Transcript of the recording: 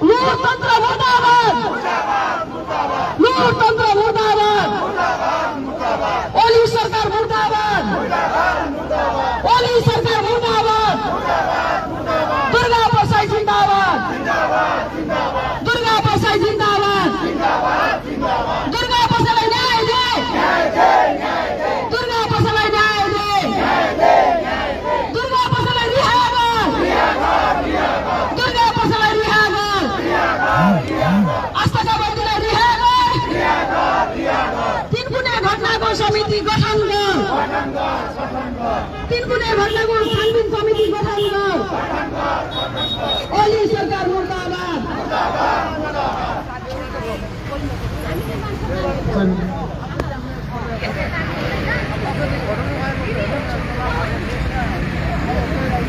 लोकतन्त्र मुर्दाबाद, लोकतन्त्र मुर्दाबाद, ओली सरकार मुर्दाबाद, ओली सरकार मुर्दाबाद, दुर्गा बसाई जिंदाबाद, दुर्गा बसाई जिंदाबाद, दुर्गा बसाईलाई न्याय दे, दुर्गा बसाईलाई न्याय दे, दुर्गा बसाईलाई रिहा गर, दुर्गा बसाईलाई रिहा गर, आस्थाका बन्दीलाई रिहा गर, तिनकुने घटनाको समिति गठन गर, तिनकुने घटनाको छानबिन समिति गठन गर, ओली सरकार मुर्दाबाद।